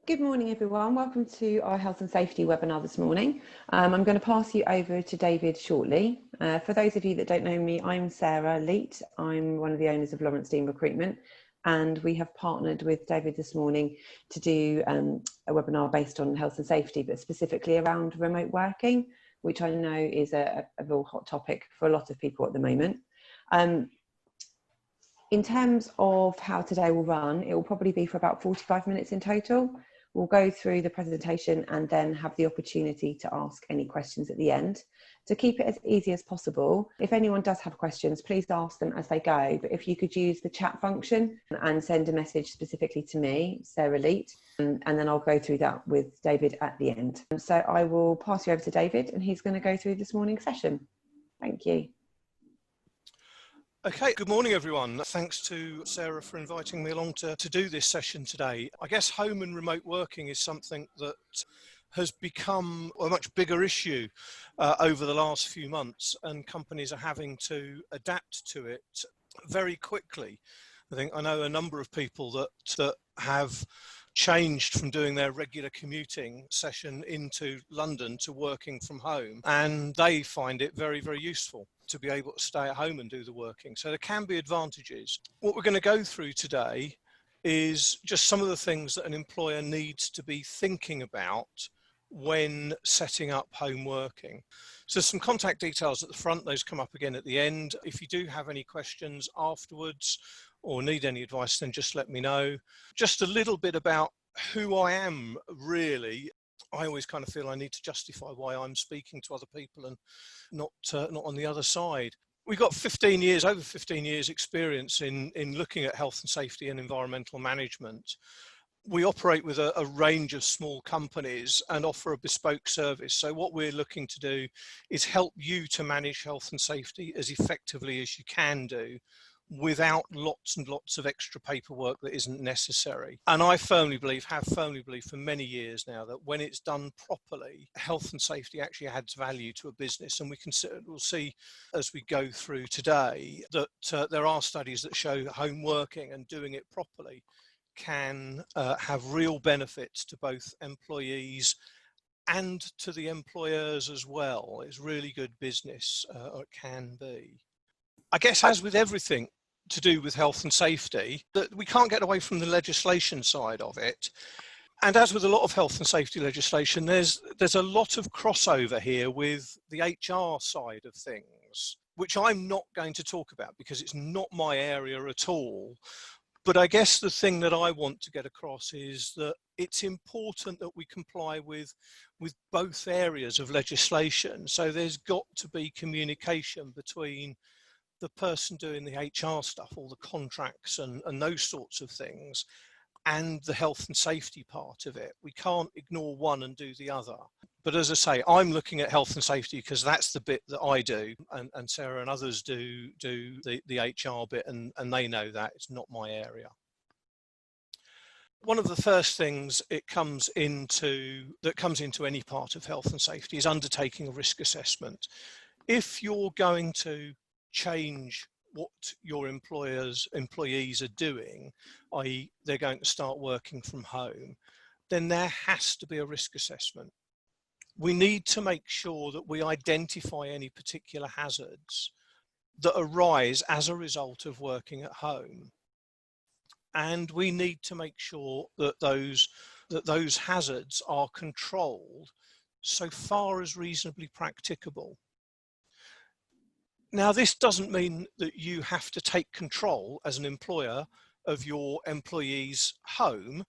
Good morning, everyone. Welcome to our health and safety webinar this morning. I'm going to pass you over to David shortly. For those of you that don't know me, I'm Sarah Leet. I'm one of the owners of Lawrence Dean Recruitment, and we have partnered with David this morning to do a webinar based on health and safety, but specifically around remote working, which I know is a real hot topic for a lot of people at the moment. In terms of how today will run, it will probably be for about 45 minutes in total. We'll go through the presentation and then have the opportunity to ask any questions at the end. To keep it as easy as possible, if anyone does have questions, please ask them as they go. But if you could use the chat function and send a message specifically to me, Sarah Leet, and then I'll go through that with David at the end. So I will pass you over to David and he's going to go through this morning's session. Thank you. Okay, good morning everyone. Thanks to Sarah for inviting me along to do this session today. I guess home and remote working is something that has become a much bigger issue over the last few months, and companies are having to adapt to it very quickly. I know a number of people that have changed from doing their regular commuting session into London to working from home, and they find it very, very useful to be able to stay at home and do the working. So there can be advantages. What we're going to go through today is just some of the things that an employer needs to be thinking about when setting up home working. So some contact details at the front, those come up again at the end. If you do have any questions afterwards or need any advice, then just let me know. Just a little bit about who I am, really. I always kind of feel I need to justify why I'm speaking to other people and not on the other side. We've got over 15 years experience in looking at health and safety and environmental management. We operate with a range of small companies and offer a bespoke service. So what we're looking to do is help you to manage health and safety as effectively as you can do, without lots and lots of extra paperwork that isn't necessary. And I have firmly believed for many years now that when it's done properly, health and safety actually adds value to a business. And we'll see as we go through today that there are studies that show home working and doing it properly can have real benefits to both employees and to the employers as well. It's really good business, or it can be. I guess as with everything to do with health and safety, that we can't get away from the legislation side of it. And as with a lot of health and safety legislation, there's a lot of crossover here with the HR side of things, which I'm not going to talk about because it's not my area at all. But I guess the thing that I want to get across is that it's important that we comply with both areas of legislation. So there's got to be communication between the person doing the HR stuff, all the contracts and those sorts of things, and the health and safety part of it. We can't ignore one and do the other. But as I say, I'm looking at health and safety because that's the bit that I do, and Sarah and others do the HR bit, and they know that it's not my area. One of the first things that comes into any part of health and safety is undertaking a risk assessment. If you're going to change what your employees are doing, i.e. they're going to start working from home, then there has to be a risk assessment. We need to make sure that we identify any particular hazards that arise as a result of working at home. And we need to make sure that those hazards are controlled so far as reasonably practicable. Now, this doesn't mean that you have to take control as an employer of your employees' home.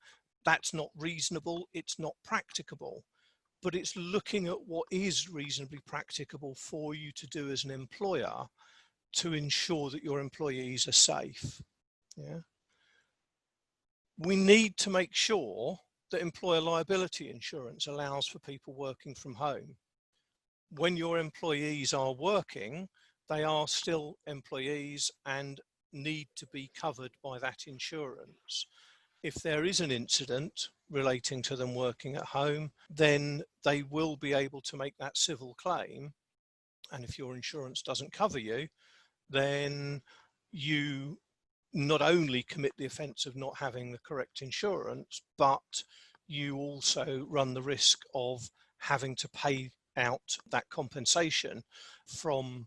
That's not reasonable, it's not practicable, but it's looking at what is reasonably practicable for you to do as an employer to ensure that your employees are safe. Yeah. We need to make sure that employer liability insurance allows for people working from home. When your employees are working, they are still employees and need to be covered by that insurance. If there is an incident relating to them working at home, then they will be able to make that civil claim. And if your insurance doesn't cover you, then you not only commit the offence of not having the correct insurance, but you also run the risk of having to pay out that compensation from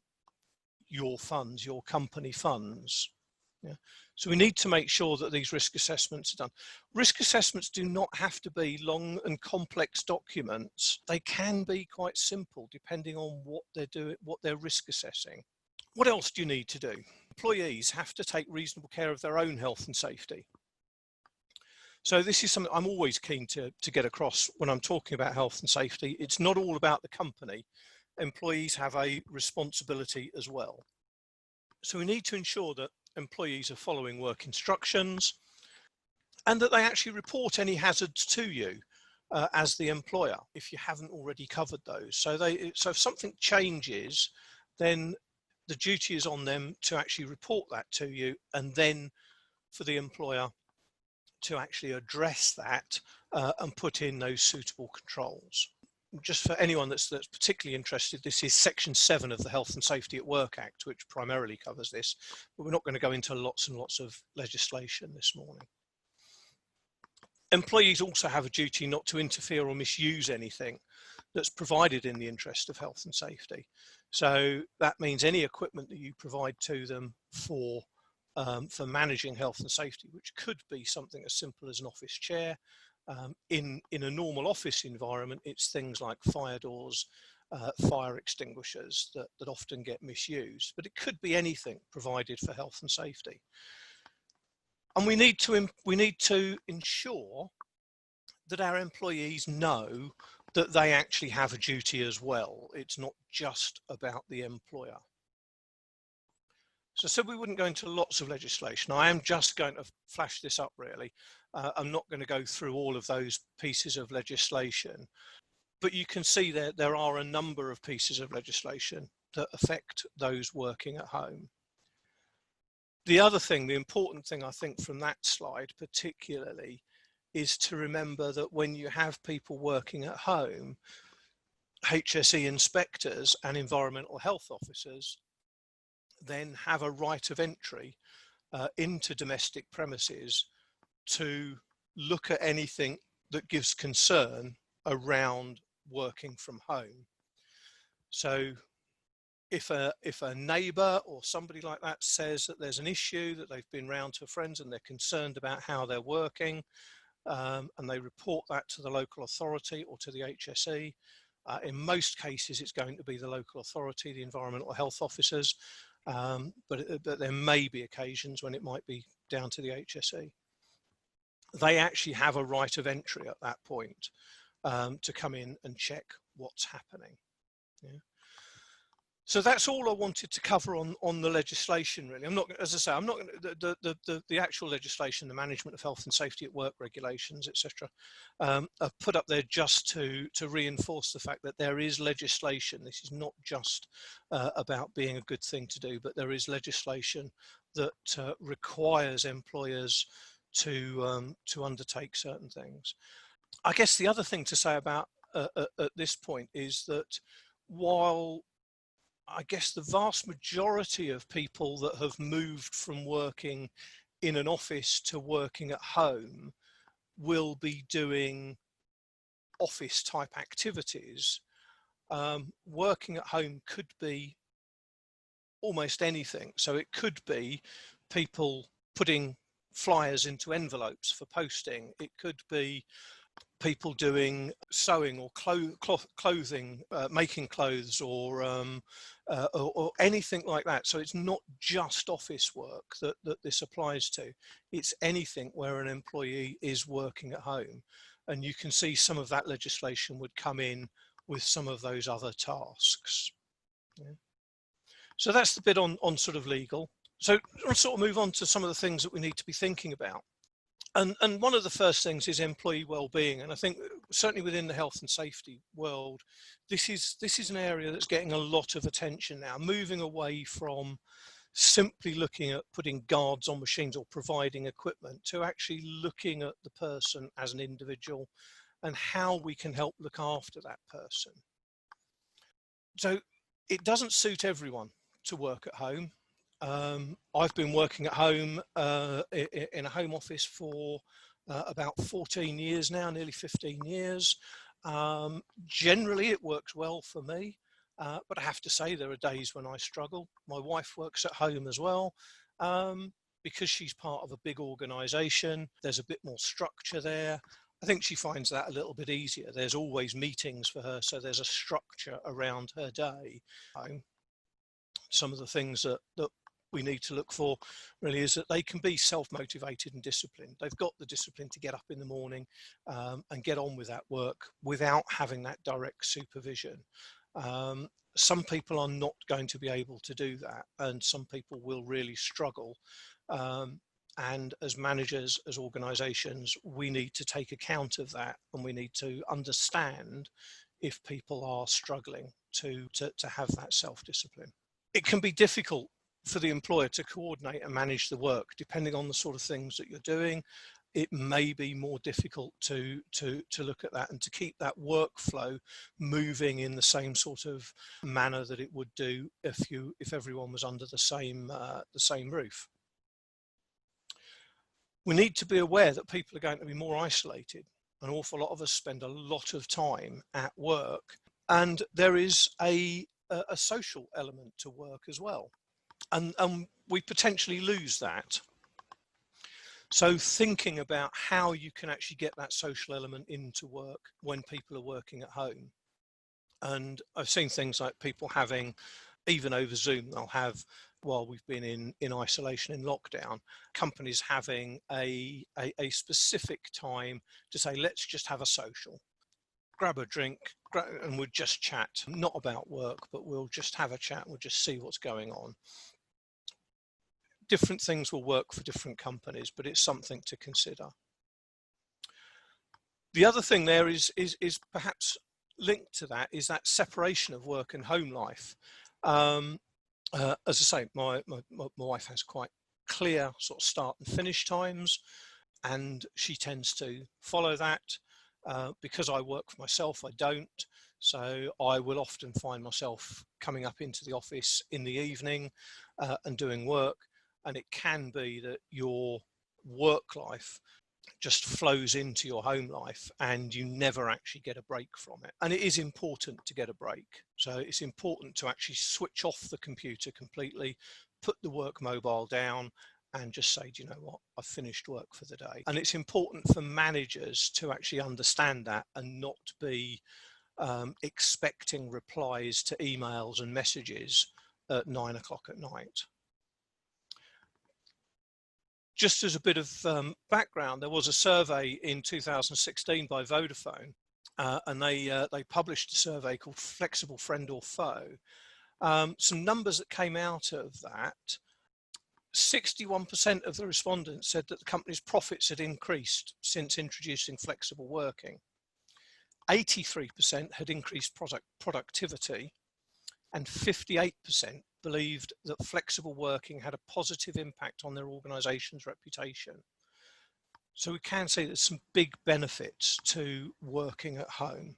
your funds, your company funds. Yeah. So we need to make sure that these risk assessments are done. Risk assessments do not have to be long and complex documents. They can be quite simple depending on what they're doing, what they're risk assessing. What else do you need to do? Employees have to take reasonable care of their own health and safety. So this is something I'm always keen to get across when I'm talking about health and safety. It's not all about the company. Employees have a responsibility as well. So we need to ensure that employees are following work instructions and that they actually report any hazards to you as the employer if you haven't already covered those. So if something changes, then the duty is on them to actually report that to you, and then for the employer to actually address that and put in those suitable controls. Just for anyone that's particularly interested, this is Section 7 of the Health and Safety at Work Act, which primarily covers this, but we're not going to go into lots and lots of legislation this morning. Employees also have a duty not to interfere or misuse anything that's provided in the interest of health and safety. So that means any equipment that you provide to them for managing health and safety, which could be something as simple as an office chair. In a normal office environment, it's things like fire doors, fire extinguishers that often get misused, but it could be anything provided for health and safety. And we need to ensure that our employees know that they actually have a duty as well. It's not just about the employer. So we wouldn't go into lots of legislation. I am just going to flash this up really. I'm not going to go through all of those pieces of legislation, but you can see that there are a number of pieces of legislation that affect those working at home. The other thing, the important thing I think from that slide particularly, is to remember that when you have people working at home, HSE inspectors and environmental health officers then have a right of entry into domestic premises to look at anything that gives concern around working from home. So if a neighbour or somebody like that says that there's an issue, that they've been round to friends and they're concerned about how they're working, and they report that to the local authority or to the HSE, in most cases it's going to be the local authority, the environmental health officers, but there may be occasions when it might be down to the HSE. They actually have a right of entry at that point to come in and check what's happening. Yeah. So that's all I wanted to cover on the legislation, really. I'm not, as I say, I'm not the actual legislation, the management of health and safety at work regulations, etc. I've put up there just to reinforce the fact that there is legislation. This is not just about being a good thing to do, but there is legislation that requires employers to undertake certain things. I guess the other thing to say about at this point is that while I guess the vast majority of people that have moved from working in an office to working at home will be doing office type activities, working at home could be almost anything. So it could be people putting flyers into envelopes for posting. It could be people doing sewing or clothing, making clothes, or anything like that. So it's not just office work that this applies to. It's anything where an employee is working at home. And you can see some of that legislation would come in with some of those other tasks. Yeah. So that's the bit on sort of legal. So I'll sort of move on to some of the things that we need to be thinking about. And one of the first things is employee well-being, and I think certainly within the health and safety world, this is an area that's getting a lot of attention now, moving away from simply looking at putting guards on machines or providing equipment to actually looking at the person as an individual and how we can help look after that person. So it doesn't suit everyone to work at home. I've been working at home in a home office for about 14 years now, nearly 15 years. Generally, it works well for me, but I have to say there are days when I struggle. My wife works at home as well. Because she's part of a big organisation, there's a bit more structure there. I think she finds that a little bit easier. There's always meetings for her, so there's a structure around her day. Some of the things that we need to look for really is that they can be self-motivated and disciplined. They've got the discipline to get up in the morning and get on with that work without having that direct supervision. Some people are not going to be able to do that, and some people will really struggle. And as managers, as organisations, we need to take account of that, and we need to understand if people are struggling to have that self-discipline. It can be difficult for the employer to coordinate and manage the work, depending on the sort of things that you're doing. It may be more difficult to look at that and to keep that workflow moving in the same sort of manner that it would do if everyone was under the same roof. We need to be aware that people are going to be more isolated. An awful lot of us spend a lot of time at work, and there is a social element to work as well, and we potentially lose that. So thinking about how you can actually get that social element into work when people are working at home. And I've seen things like people having, even over Zoom, they'll have, while we've been in isolation, in lockdown, companies having a specific time to say, let's just have a social. Grab a drink and we'll just chat, not about work, but we'll just have a chat, we'll just see what's going on. Different things will work for different companies, but it's something to consider. The other thing there is perhaps linked to that is that separation of work and home life. As I say, my wife has quite clear sort of start and finish times, and she tends to follow that. Because I work for myself, I don't. So I will often find myself coming up into the office in the evening and doing work. And it can be that your work life just flows into your home life and you never actually get a break from it. And it is important to get a break. So it's important to actually switch off the computer completely, put the work mobile down and just say, do you know what, I've finished work for the day. And it's important for managers to actually understand that and not be expecting replies to emails and messages at 9 o'clock at night. Just as a bit of background, there was a survey in 2016 by Vodafone, and they published a survey called Flexible Friend or Foe. Some numbers that came out of that: 61% of the respondents said that the company's profits had increased since introducing flexible working. 83% had increased productivity, and 58% believed that flexible working had a positive impact on their organisation's reputation. So we can say there's some big benefits to working at home.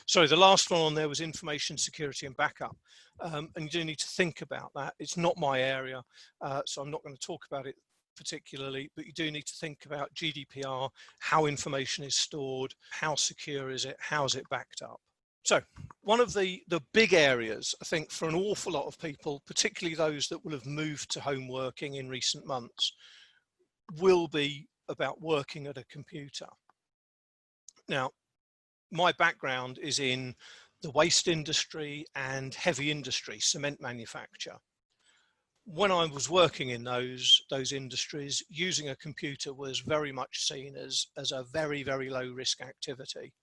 So the last one on there was information security and backup. And you do need to think about that. It's not my area, so I'm not going to talk about it particularly, but you do need to think about GDPR, how information is stored, how secure is it, how is it backed up. So one of the big areas, I think, for an awful lot of people, particularly those that will have moved to home working in recent months, will be about working at a computer. Now, my background is in the waste industry and heavy industry, cement manufacture. When I was working in those industries, using a computer was very much seen as a very, very low risk activity.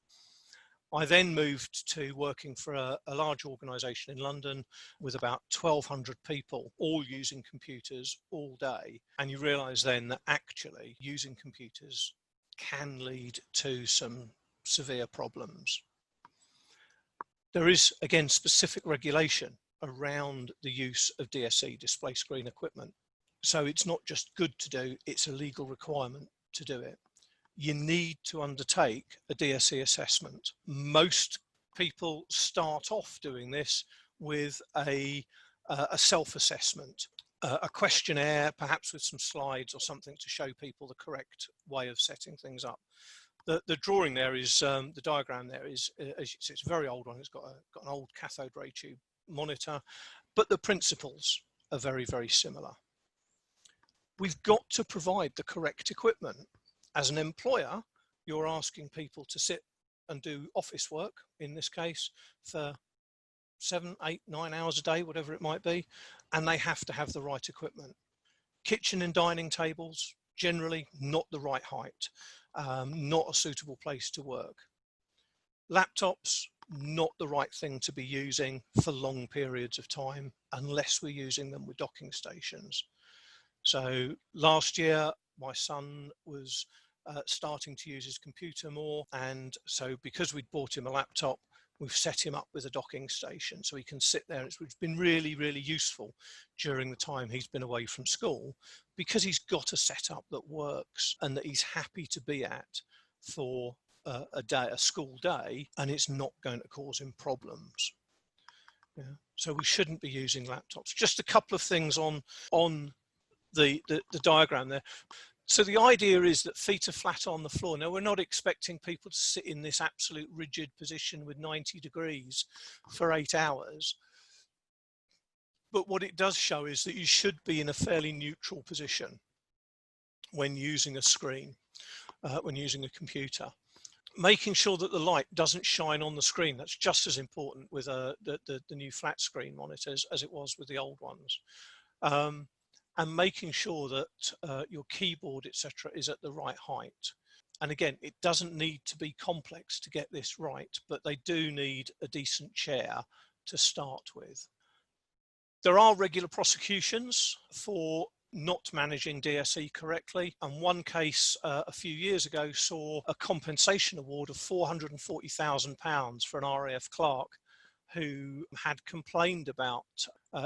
I then moved to working for a large organisation in London with about 1,200 people, all using computers all day. And you realise then that actually using computers can lead to some severe problems. There is, again, specific regulation around the use of DSE, display screen equipment. So it's not just good to do, it's a legal requirement to do it. You need to undertake a DSE assessment. Most people start off doing this with a self-assessment. a questionnaire, perhaps with some slides or something to show people the correct way of setting things up. The drawing there is, the diagram there is, as you see, it's a very old one. It's got an old cathode ray tube monitor, but the principles are very, very similar. We've got to provide the correct equipment. As an employer, you're asking people to sit and do office work, in this case, for 7, 8, 9 hours a day, whatever it might be, and they have to have the right equipment. Kitchen and dining tables, generally not the right height, not a suitable place to work. Laptops, not the right thing to be using for long periods of time unless we're using them with docking stations. So last year, my son was starting to use his computer more, and so because we'd bought him a laptop, we've set him up with a docking station so he can sit there. It's been really, really useful during the time he's been away from school, because he's got a setup that works and that he's happy to be at for a school day, and it's not going to cause him problems. Yeah. So we shouldn't be using laptops. Just a couple of things on the diagram there. So the idea is that feet are flat on the floor. Now, we're not expecting people to sit in this absolute rigid position with 90 degrees for 8 hours. But what it does show is that you should be in a fairly neutral position when using a screen, when using a computer. Making sure that the light doesn't shine on the screen, that's just as important with the new flat screen monitors as it was with the old ones. And making sure that your keyboard, etc., is at the right height. And again, it doesn't need to be complex to get this right, but they do need a decent chair to start with. There are regular prosecutions for not managing DSE correctly, and one case a few years ago saw a compensation award of £440,000 for an RAF clerk who had complained about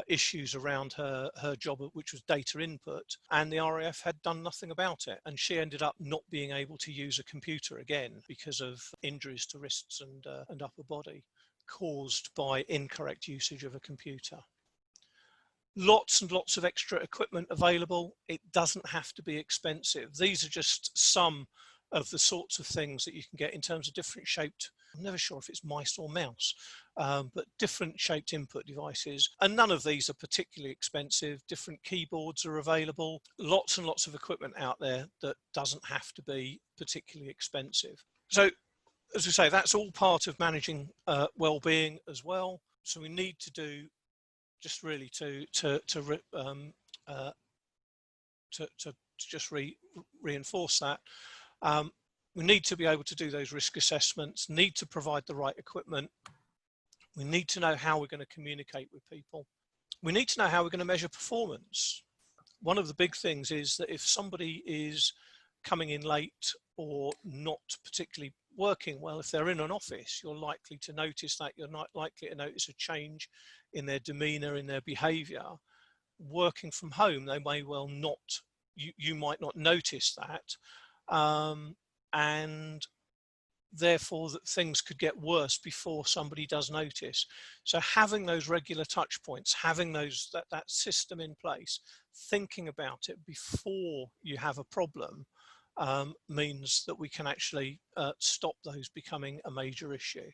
issues around her job, which was data input, and the RAF had done nothing about it, and she ended up not being able to use a computer again because of injuries to wrists and upper body caused by incorrect usage of a computer. Lots and lots of extra equipment available. It doesn't have to be expensive. These are just some of the sorts of things that you can get in terms of different shaped, I'm never sure if it's mice or mouse, but different shaped input devices. And none of these are particularly expensive. Different keyboards are available. Lots and lots of equipment out there that doesn't have to be particularly expensive. So, as we say, that's all part of managing well-being as well. So we need to do just really to just reinforce that. We need to be able to do those risk assessments, need to provide the right equipment. We need to know how we're going to communicate with people. We need to know how we're going to measure performance. One of the big things is that if somebody is coming in late or not particularly working well, if they're in an office, you're likely to notice that. You're not likely to notice a change in their demeanour, in their behaviour. Working from home, they may well not, you might not notice that. And therefore that things could get worse before somebody does notice. So having those regular touch points, having that system in place, thinking about it before you have a problem, means that we can actually stop those becoming a major issue.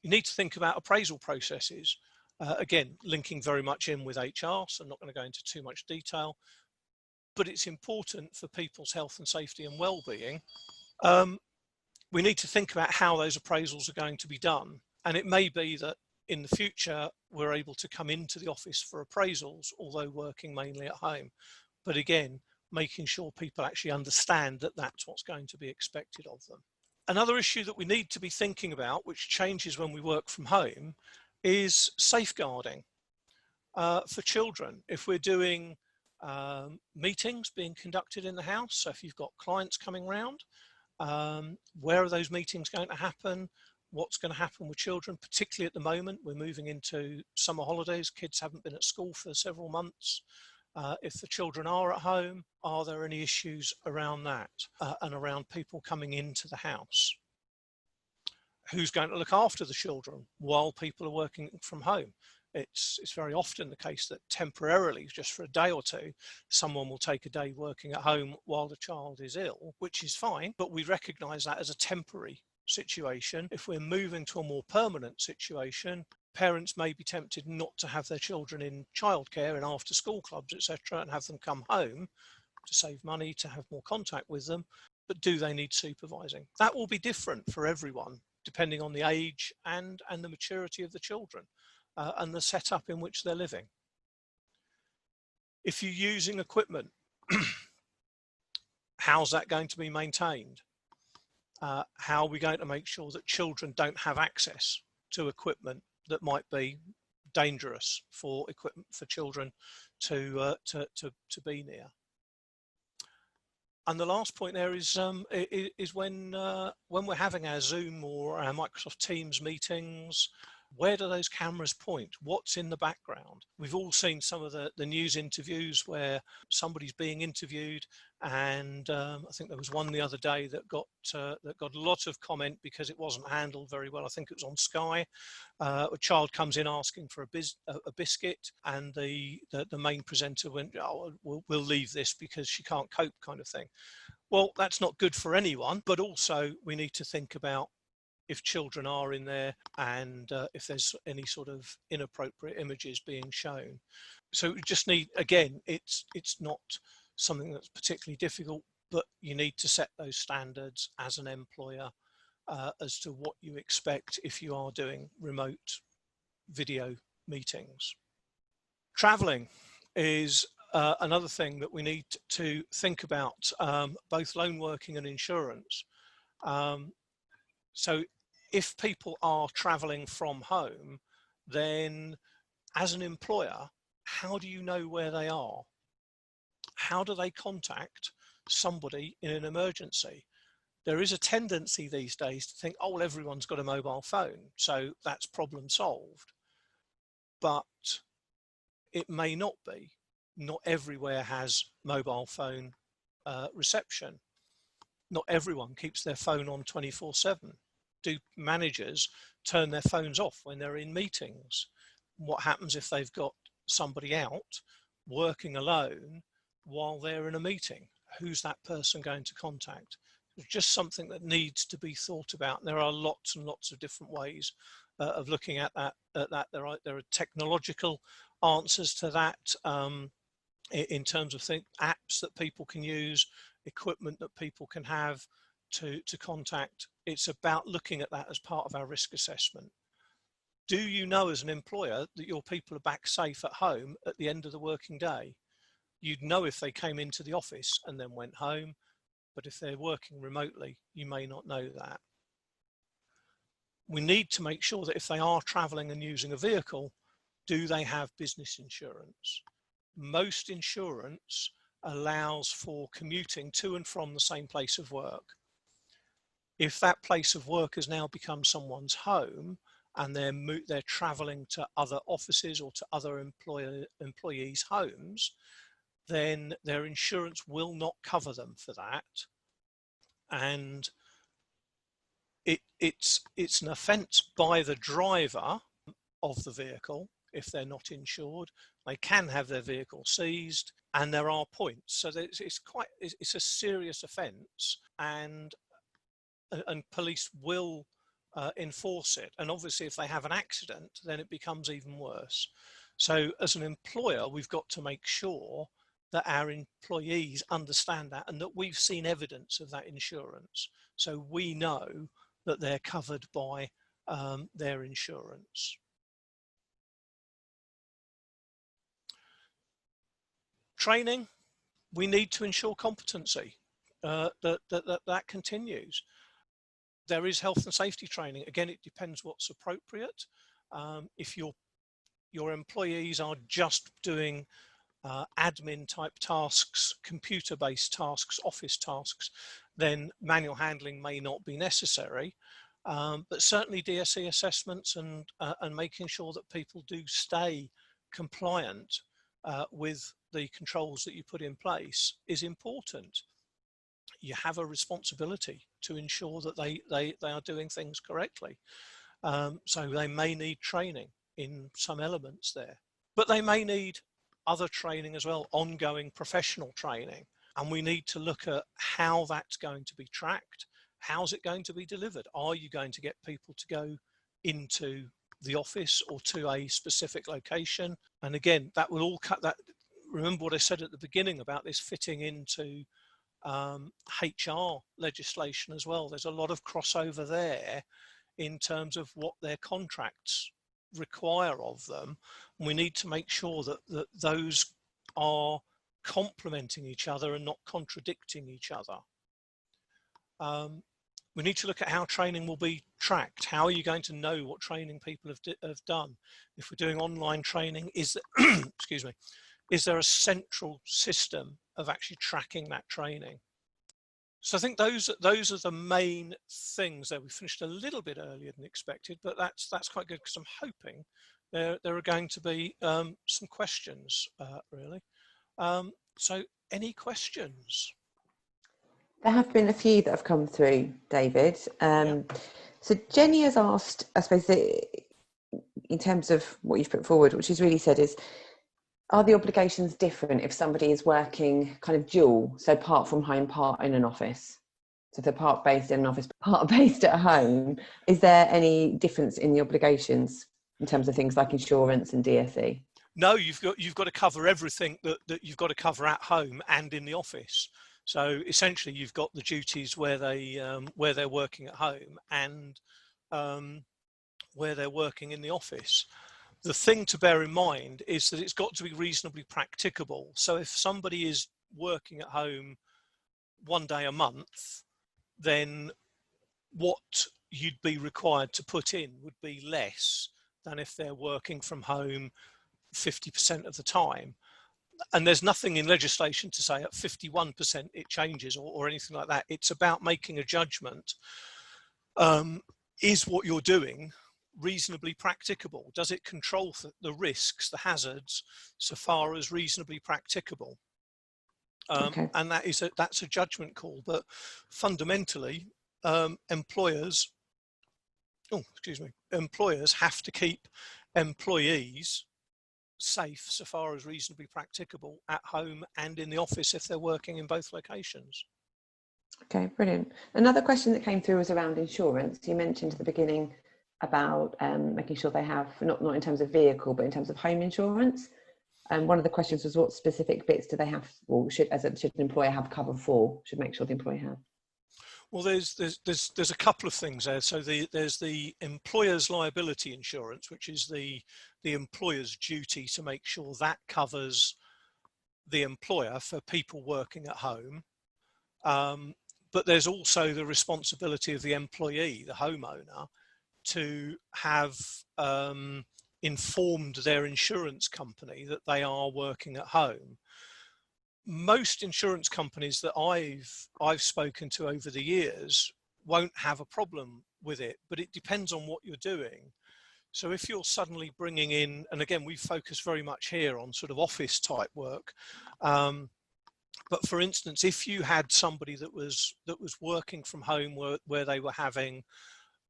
You need to think about appraisal processes. Again, linking very much in with HR, so I'm not going to go into too much detail, but it's important for people's health and safety and well-being. We need to think about how those appraisals are going to be done. And it may be that in the future, we're able to come into the office for appraisals, although working mainly at home. But again, making sure people actually understand that that's what's going to be expected of them. Another issue that we need to be thinking about, which changes when we work from home, is safeguarding for children. If we're doing meetings being conducted in the house, so if you've got clients coming round, where are those meetings going to happen? What's going to happen with children, particularly at the moment? We're moving into summer holidays. Kids haven't been at school for several months. If the children are at home, are there any issues around that and around people coming into the house? Who's going to look after the children while people are working from home? It's very often the case that temporarily, just for a day or two, someone will take a day working at home while the child is ill, which is fine, but we recognise that as a temporary situation. If we're moving to a more permanent situation, parents may be tempted not to have their children in childcare and after school clubs, etc., and have them come home to save money, to have more contact with them. But do they need supervising? That will be different for everyone, depending on the age and the maturity of the children and the setup in which they're living. If you're using equipment, how's that going to be maintained? How are we going to make sure that children don't have access to equipment that might be dangerous for children to be near? And the last point there is when we're having our Zoom or our Microsoft Teams meetings, where do those cameras point? What's in the background? We've all seen some of the news interviews where somebody's being interviewed, and I think there was one the other day that got a lot of comment because it wasn't handled very well. I think it was on Sky. A child comes in asking for a biscuit, and the main presenter went, "Oh, we'll leave this because she can't cope," kind of thing. Well, that's not good for anyone, but also we need to think about if children are in there and if there's any sort of inappropriate images being shown. So we just need, again, it's not something that's particularly difficult, but you need to set those standards as an employer as to what you expect if you are doing remote video meetings. Traveling is another thing that we need to think about, both lone working and insurance. So if people are traveling from home, then as an employer, how do you know where they are? How do they contact somebody in an emergency? There is a tendency these days to think, oh, well, everyone's got a mobile phone, so that's problem solved. But it may not be. Not everywhere has mobile phone reception. Not everyone keeps their phone on 24/7. Do managers turn their phones off when they're in meetings? What happens if they've got somebody out working alone while they're in a meeting? Who's that person going to contact? It's just something that needs to be thought about. And there are lots and lots of different ways of looking at that. There are technological answers to that in terms of apps that people can use, equipment that people can have to contact. It's about looking at that as part of our risk assessment. Do you know as an employer that your people are back safe at home at the end of the working day? You'd know if they came into the office and then went home, but if they're working remotely, you may not know that. We need to make sure that if they are traveling and using a vehicle, do they have business insurance? Most insurance allows for commuting to and from the same place of work. If that place of work has now become someone's home and they're traveling to other offices or to other employees' homes, then their insurance will not cover them for that. And it's an offence by the driver of the vehicle if they're not insured. They can have their vehicle seized, and there are points. So it's a serious offence, and police will enforce it. And obviously, if they have an accident, then it becomes even worse. So as an employer, we've got to make sure that our employees understand that and that we've seen evidence of that insurance. So we know that they're covered by their insurance. Training, we need to ensure competency, that continues. There is health and safety training. Again, it depends what's appropriate. If your employees are just doing admin type tasks, computer-based tasks, office tasks, then manual handling may not be necessary. But certainly DSE assessments and making sure that people do stay compliant with the controls that you put in place is important. You have a responsibility to ensure that they are doing things correctly. So they may need training. in some elements there. But they may need other training as well, ongoing professional training. And we need to look at how that's going to be tracked. How's it going to be delivered? Are you going to get people to go into the office or to a specific location? And again, that will all cut that. Remember what I said at the beginning about this fitting into HR legislation as well. There's a lot of crossover there in terms of what their contracts require of them. And we need to make sure that those are complementing each other and not contradicting each other. We need to look at how training will be tracked. How are you going to know what training people have done? If we're doing online training, is there, excuse me, is there a central system of actually tracking that training? So I think those are the main things there. We finished a little bit earlier than expected, but that's quite good because I'm hoping there are going to be some questions really. So any questions? There have been a few that have come through, David. So Jenny has asked, I suppose, in terms of what you've put forward, what she's really said is, are the obligations different if somebody is working kind of dual, so part from home, part in an office? So if they're part based in an office, part based at home, is there any difference in the obligations in terms of things like insurance and DSE? No, you've got to cover everything that you've got to cover at home and in the office. So essentially, you've got the duties where they're working at home and where they're working in the office. The thing to bear in mind is that it's got to be reasonably practicable. So if somebody is working at home one day a month, then what you'd be required to put in would be less than if they're working from home 50% of the time. And there's nothing in legislation to say at 51% it changes or anything like that. It's about making a judgment. Is what you're doing reasonably practicable? Does it control the risks, the hazards, so far as reasonably practicable? Okay. And that's a judgment call. But fundamentally, employers have to keep employees safe so far as reasonably practicable at home and in the office if they're working in both locations. Okay, brilliant. Another question that came through was around insurance. You mentioned at the beginning about making sure they have, not in terms of vehicle, but in terms of home insurance. And one of the questions was, what specific bits do they have, or should an employer have cover for? Should make sure the employee have. Well, there's a couple of things there. So there's the employer's liability insurance, which is the employer's duty to make sure that covers the employer for people working at home. But there's also the responsibility of the employee, the homeowner, to have informed their insurance company that they are working at home. Most insurance companies that I've spoken to over the years won't have a problem with it, but it depends on what you're doing. So if you're suddenly bringing in, and again, we focus very much here on sort of office type work, but for instance, if you had somebody that was working from home where they were having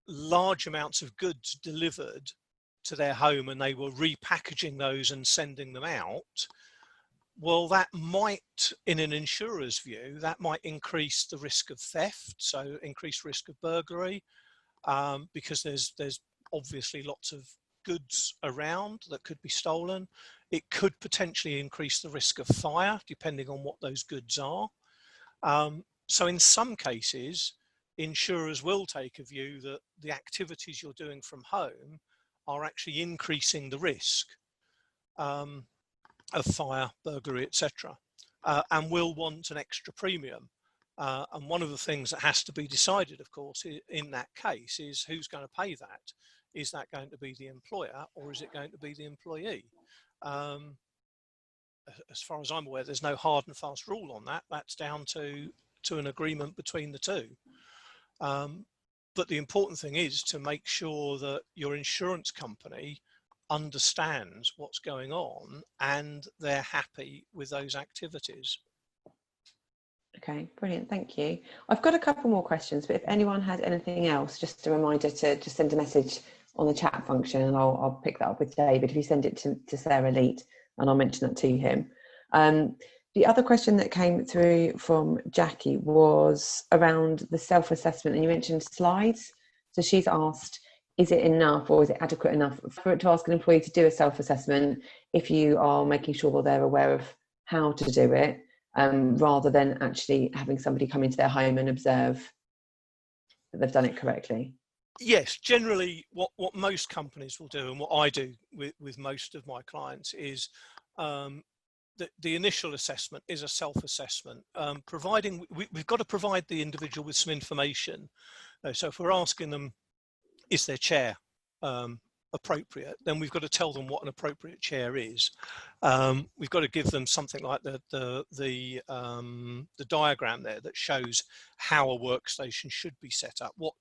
large amounts of goods delivered to their home and they were repackaging those and sending them out, well, that might, in an insurer's view, that might increase the risk of theft, so increased risk of burglary, because there's obviously lots of goods around that could be stolen. It could potentially increase the risk of fire, depending on what those goods are. So in some cases, insurers will take a view that the activities you're doing from home are actually increasing the risk of fire, burglary, etc., and will want an extra premium. And one of the things that has to be decided, of course, in that case is who's going to pay that. Is that going to be the employer or is it going to be the employee? As far as I'm aware, there's no hard and fast rule on that. That's down to an agreement between the two. But the important thing is to make sure that your insurance company understands what's going on and they're happy with those activities. Okay, brilliant, thank you. I've got a couple more questions, but if anyone has anything else, just a reminder to just send a message on the chat function, and I'll pick that up with David if you send it to Sarah Leet, and I'll mention that to him. The other question that came through from Jackie was around the self-assessment, and you mentioned slides. So she's asked, is it enough or is it adequate enough for it to ask an employee to do a self-assessment if you are making sure they're aware of how to do it, rather than actually having somebody come into their home and observe that they've done it correctly? Yes, generally what most companies will do, and what I do with most of my clients, is the initial assessment is a self-assessment, providing we've got to provide the individual with some information. So if we're asking them, is their chair appropriate, then we've got to tell them what an appropriate chair is. We've got to give them something like the diagram there that shows how a workstation should be set up, what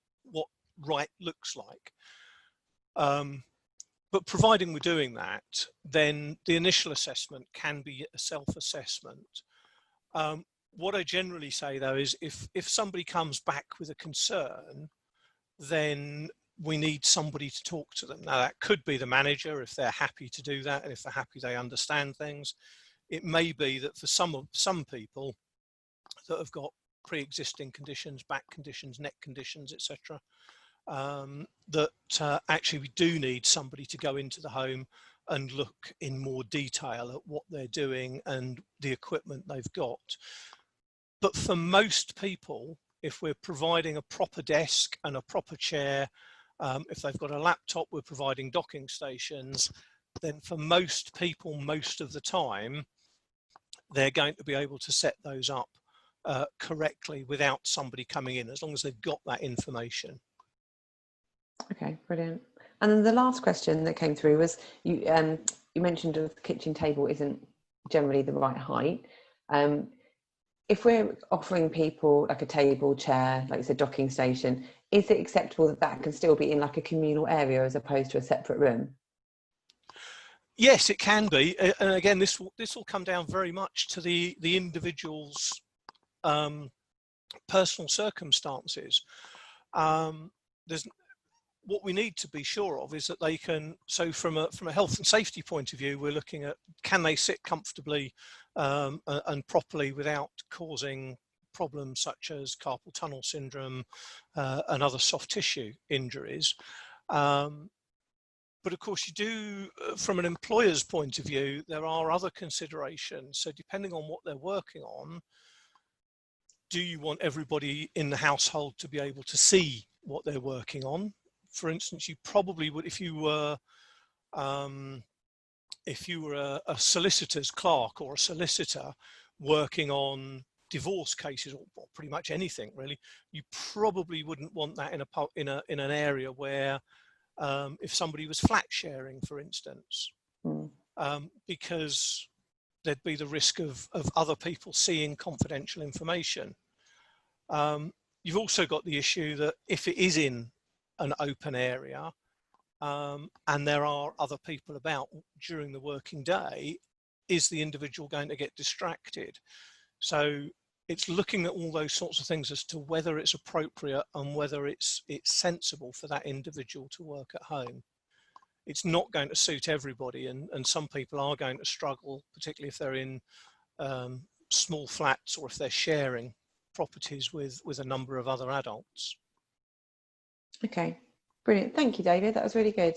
right looks like. But providing we're doing that, then the initial assessment can be a self-assessment. What I generally say though is if somebody comes back with a concern, then we need somebody to talk to them. Now that could be the manager if they're happy to do that, and if they're happy they understand things. It may be that for some people that have got pre-existing conditions, back conditions, neck conditions, etc., that actually we do need somebody to go into the home and look in more detail at what they're doing and the equipment they've got. But for most people, if we're providing a proper desk and a proper chair, if they've got a laptop, we're providing docking stations, then for most people, most of the time, they're going to be able to set those up correctly without somebody coming in, as long as they've got that information. Okay, brilliant. And then the last question that came through was, you mentioned the kitchen table isn't generally the right height. If we're offering people like a table, chair, like you said, docking station, is it acceptable that that can still be in like a communal area as opposed to a separate room? Yes, it can be. And again, this will come down very much to the individual's personal circumstances. What we need to be sure of is that they can, so from a health and safety point of view, we're looking at, can they sit comfortably and properly without causing problems such as carpal tunnel syndrome and other soft tissue injuries. But of course you do, from an employer's point of view, there are other considerations. So depending on what they're working on, do you want everybody in the household to be able to see what they're working on? For instance, you probably would, if you were a solicitor's clerk or a solicitor working on divorce cases, or pretty much anything really, you probably wouldn't want that in an area where if somebody was flat sharing, for instance, because there'd be the risk of other people seeing confidential information. You've also got the issue that if it is in an open area and there are other people about during the working day, is the individual going to get distracted? So it's looking at all those sorts of things as to whether it's appropriate and whether it's sensible for that individual to work at home. It's not going to suit everybody, and some people are going to struggle, particularly if they're in small flats or if they're sharing properties with a number of other adults. Okay, brilliant. Thank you, David. That was really good.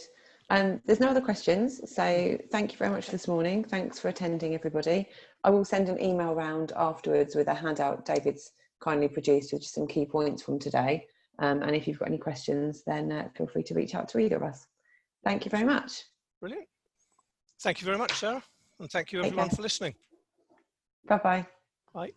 There's no other questions, so thank you very much this morning. Thanks for attending, everybody. I will send an email round afterwards with a handout David's kindly produced with just some key points from today. And if you've got any questions, then feel free to reach out to either of us. Thank you very much. Brilliant. Thank you very much, Sarah. And thank you, everyone, for listening. Bye-bye. Bye.